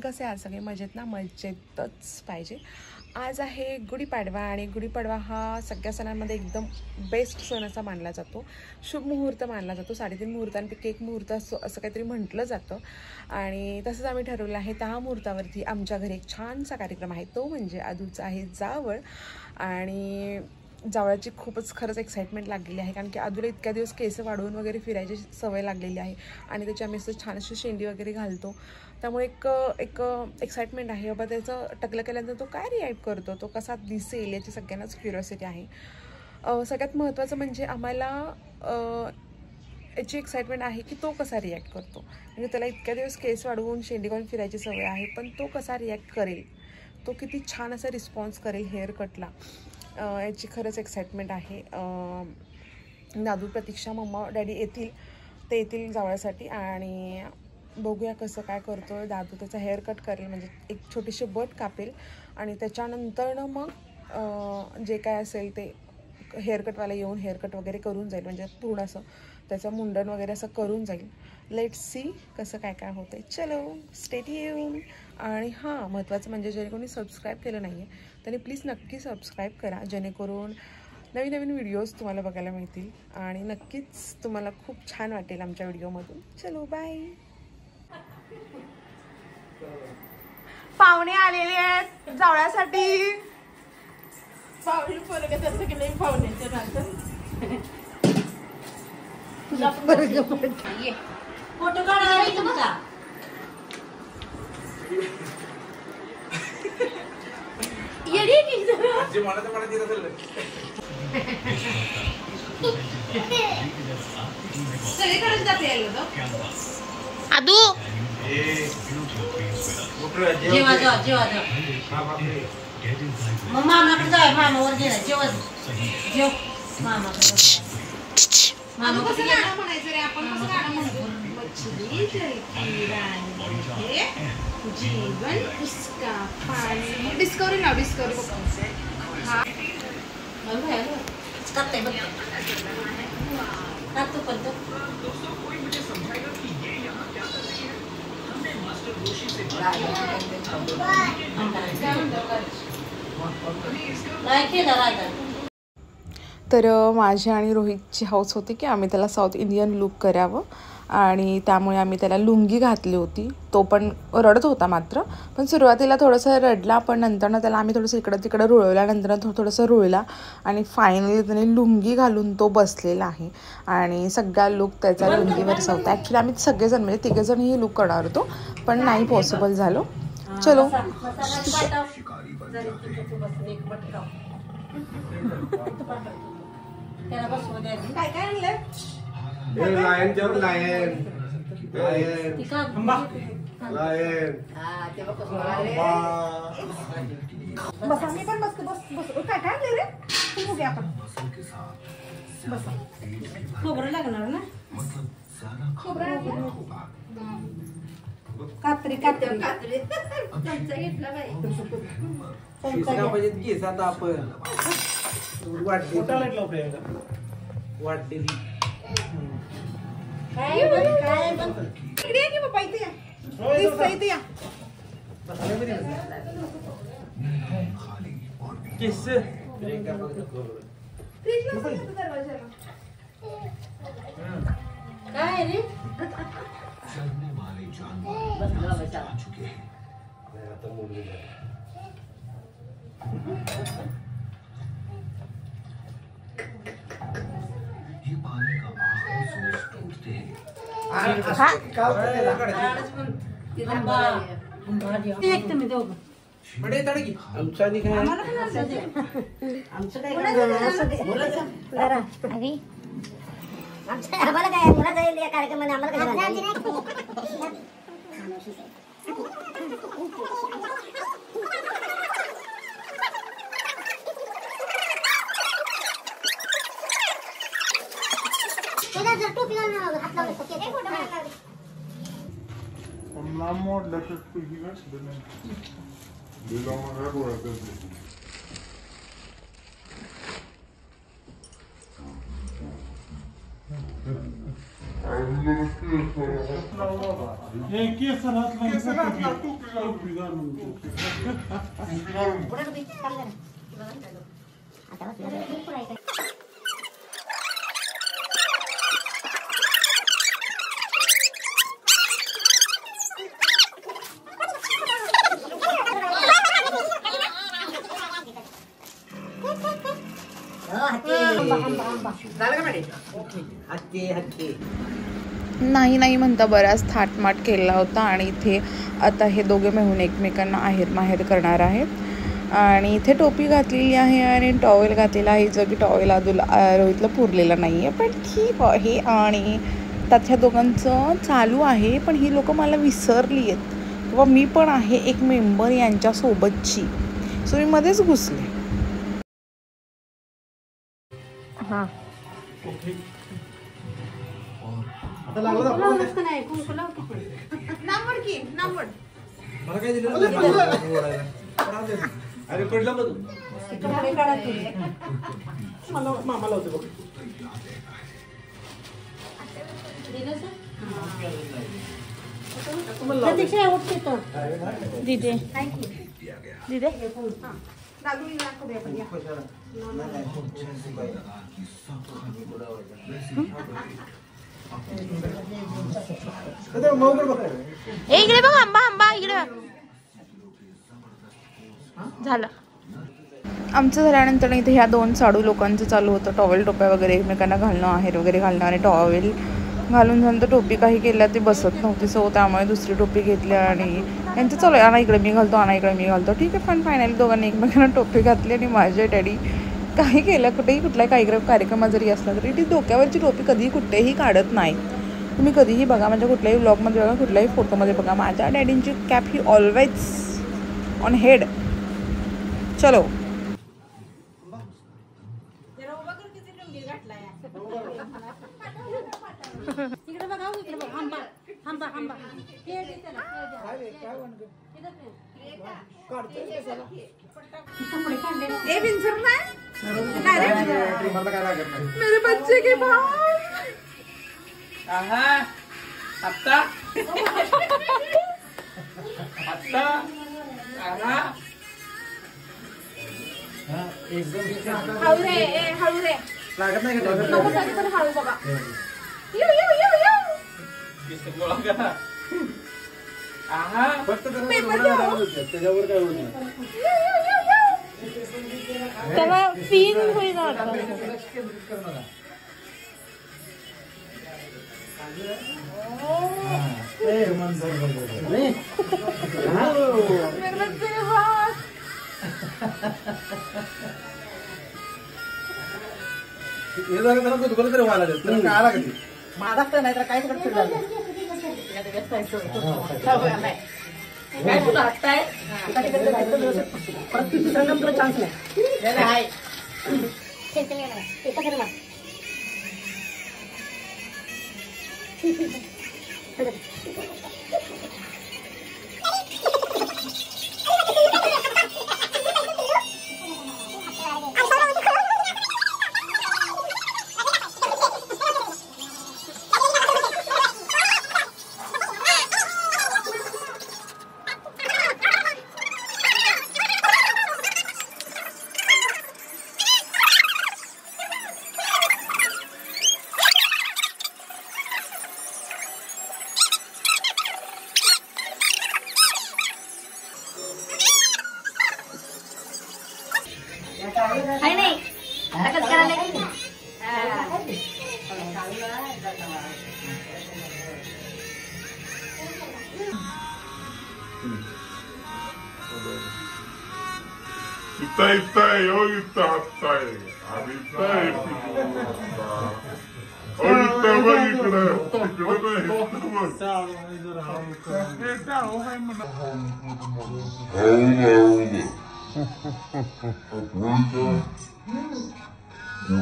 कसे आहात सगळे? मजेत ना? मजेतच पाहिजे. आज आहे गुढीपाडवा आणि गुढीपाडवा हा सगळ्या सणांमध्ये एकदम बेस्ट सण असा मानला जातो. शुभ मुहूर्त मानला जातो. 3.5 मुहूर्तांपैकी एक मुहूर्त असं काहीतरी म्हटलं जातं आणि तसंच आम्ही ठरवलं आहे 10 मुहूर्तावरती आमच्या घरी एक छानसा कार्यक्रम आहे. तो म्हणजे आदूचा आहे जावळ. आणि जावळाची खूपच खरंच एक्साइटमेंट लागलेली आहे, कारण की आदूला इतक्या दिवस केस वाढवून वगैरे फिरायची सवय लागलेली आहे आणि त्याची आम्ही असं छान अशी शेंडी वगैरे घालतो. त्यामुळे एक एक्साइटमेंट आहे बाबा त्याचं टकलं केल्यानंतर तो काय रिॲक्ट करतो, तो कसा दिसेल याची सगळ्यांनाच क्युरिओसिटी आहे. सगळ्यात महत्त्वाचं म्हणजे आम्हाला याची एक्साइटमेंट आहे की तो कसा रिॲक्ट करतो. म्हणजे त्याला इतक्या दिवस केस वाढवून शेंडी घालून फिरायची सवय आहे, पण तो कसा रिॲक्ट करेल, तो किती छान असा रिस्पॉन्स करेल हेअर कटला, याची खरंच एक्साइटमेंट आहे. दादू, प्रतीक्षा, मम्मा, डॅडी येतील जावळासाठी आणि बघूया कसं काय करतो आहे. दादू त्याचा हेअर कट करेल, म्हणजे एक छोटीशी बट कापेल आणि त्याच्यानंतर मग जे काय असेल ते हेअरकटवाला येऊन हेअरकट वगैरे करून जाईल, म्हणजे पूर्ण असं त्याचं मुंडन वगैरे असं करून जाईल. लेट्स सी कसं काय काय होतं आहे. चलो स्टे ट्यून. आणि हां, महत्त्वाचं म्हणजे जे कोणी सबस्क्राईब केलं नाही आहे त्यांनी प्लीज नक्की सबस्क्राईब करा, जेणेकरून नवीन नवीन व्हिडिओज तुम्हाला बघायला मिळतील आणि नक्कीच तुम्हाला खूप छान वाटेल आमच्या व्हिडिओमधून. चलो बाय. पाहुणे आलेले आहेत जावळासाठी. पाहुणे पोरगं तसं की नाही पाहुण्याचं नातं. फोटो काढा तुमचा. सगळीकडे जाते आदू. जेवा मग मामाकडे जाय, मामावर गेला जेव्हा जेव मामाकडे. मामा कसं गाणं म्हणायचं रे आपण? कसं गाणं म्हणतो? मछली जीवन उसका पाणी. डिस्कवरी नाव डिस्कवरी बघ. करते बघ तू पण तो. तर माझी आणि रोहितची हौस होती की आम्ही त्याला साऊथ इंडियन लुक करावं आणि त्यामुळे आम्ही त्याला लुंगी घातली होती. तो पण रडत होता मात्र, पण सुरुवातीला थोडंसं रडला, पण नंतरनं त्याला आम्ही थोडंसं इकडं तिकडं रुळवल्यानंतर थोडंसं रुळला आणि फायनली त्याने लुंगी घालून तो बसलेला आहे आणि सगळा लुक त्याचा लुंगीवरच होता. ॲक्च्युली आम्ही सगळेजण म्हणजे 3 जण ही लुक करणार होतो, पण नाही पॉसिबल झालं. चलो काय काय आणलं? लायन जेव लायन लायन लायन. बसा मी पण बसतो. बस काय काय आणलं रे? बघूया आपण. बसा. खोबरं लागणार ना? खोबरं कात्री चमचा घेतला पाहिजे. वाटलेली इकडे की बाबा, इथे या. इथे या. काय रे? एक तुम्ही दोघं आम्हाला काय मुला जाईल या कार्यक्रमाने आम्हाला काय त्याला जर टोपी घालून हात लावले तर ते फोटो काढला नाही नाही म्हणता बराच थाटमाट केला होता आणि इथे आता हे दोघे मिळून एकमेकांना आहेर माहेर करणार आहेत आणि इथे टोपी घातलेली आहे आणि टॉवेल घातलेला आहे जो की टॉवेल रोहितला पुरलेला नाही आहे पण ठीक आहे. आणि त्यात ह्या दोघांचं चालू आहे पण ही लोक मला विसरली आहेत किंवा मी पण आहे एक मेंबर यांच्यासोबतची सो मी मध्येच घुसले. हां अरे पडलं बघ मामा लावते बघ दिदे दिदे इकडे बघ आंबा आंबा इकडे झालं. आमचं झाल्यानंतर इथे ह्या दोन साडू लोकांचं चालू होतं टॉवेल टोप्या वगैरे एकमेकांना घालणं आहेर वगैरे घालणं आणि टॉवेल घालून झालं टोपी काही केल्या ती बसत नव्हती सो त्यामुळे दुसरी टोपी घेतली आणि यांचं चालू आहे आणा इकडे मी घालतो आणा इकडे मी घालतो ठीक आहे पण फायनली दोघांनी एकमेकांना टोपी घातली आणि माझे डॅडी काही केलं कुठेही कुठलाही कार्यक्रम जरी असला तरी ती डोक्यावरची टोपी कधीही कुठेही काढत नाही. तुम्ही कधीही बघा म्हणजे कुठल्याही व्लॉगमध्ये बघा कुठल्याही फोटोमध्ये बघा माझ्या डॅडींची कॅप ही ऑलवेज ऑन हेड. चलो इकडे बघा इकडे बघ आंबा आंबा आंबा मेरे बच्चे के भाव आता हळू रे लागत नाही का नको तरी पण हळू बघा. त्याच्यावर काय होत नाही त्याला फील होईल हे झालं तर दुकान तरी व्हायला लागेल काय आला कधी माझा तर नाही तर काय करत काय तुला हट्टाय परत तिसरा नंबर चान्स नाही Itai, olha o tatai. Itai, olha o tamanho que काय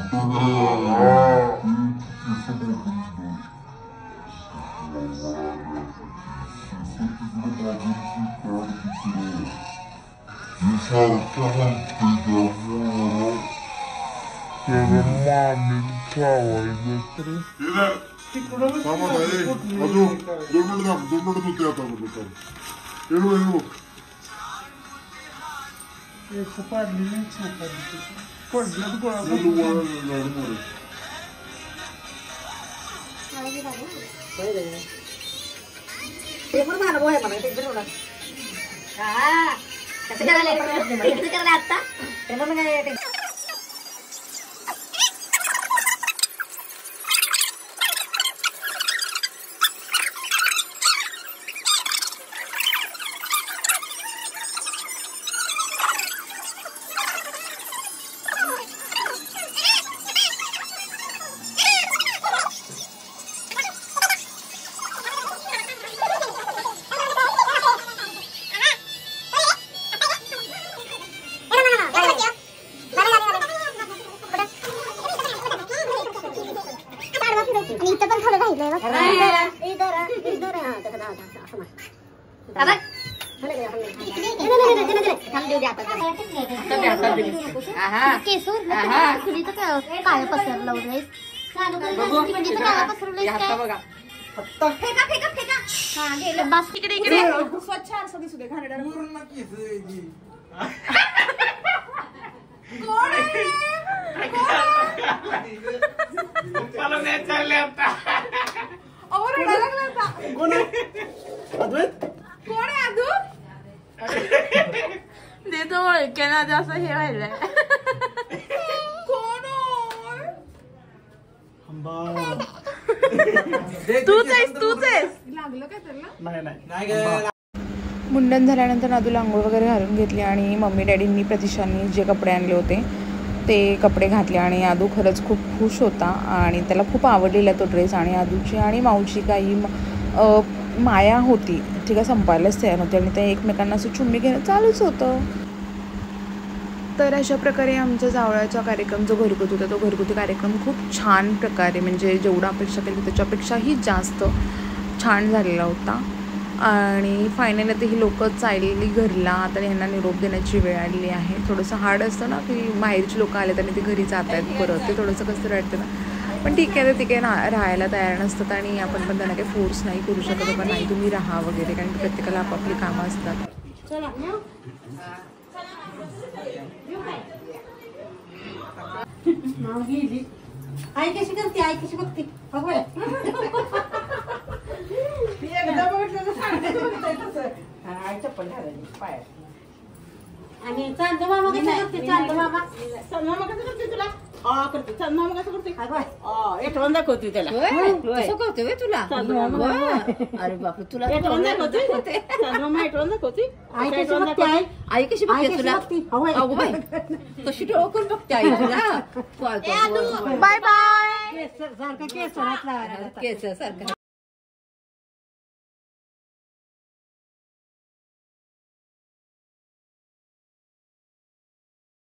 पसरलं बघा स्वच्छ असं दिसू दे घाणेरडा. अहो, रडायला लागला आता. कोण आहे अदू? ते तो ओळखेना असं हे व्हायलंय. कोण तूच आहेस. लागलं काय त्याला? नाही मुंडन झाल्यानंतर नादूला आंघोळ वगैरे घालून घेतली आणि मम्मी डॅडींनी प्रतीशांनी जे कपडे आणले होते ते कपडे घातले आणि आदू खरंच खूप खुश होता आणि त्याला खूप आवडलेला तो ड्रेस. आणि आदूची आणि माऊची काही माया होती ठीक आहे, संपायलाच तयार होती आणि ते एकमेकांना असं चुम्मी घेणं चालूच होतं. तर अशा प्रकारे आमचा जावळाचा कार्यक्रम जो घरगुती होता तो घरगुती कार्यक्रम खूप छान प्रकारे म्हणजे जेवढा अपेक्षा केली त्याच्यापेक्षाही जास्त छान झालेला होता. आणि फायनली आता ही लोकं चालली घरला. आता ह्यांना निरोप देण्याची वेळ आलेली आहे. थोडंसं हार्ड असतं ना की बाहेरची लोकं आले आणि ते घरी जात आहेत परत, ते थोडंसं कसं वाटतं ना. पण ठीक आहे, ते काही राहायला तयार नसतात आणि आपण पण त्यांना काही फोर्स नाही करू शकत. पण नाही तुम्ही राहा वगैरे, कारण प्रत्येकाला आपापली कामं असतात. आई कशी करते, आई कशी बघते आणि चांद मामा कशी करते, चांद मामा कसं करते तुला करते चांद मामा कसं करते एटवण दाखवते त्याला करते तुला. अरे बापरे, तुला एटवण दाखवते चांद मामा, एटवण दाखवते. आई कशी बघते तुला, कशी डोकून बघते आई तुला. Bye bye. केस सारखं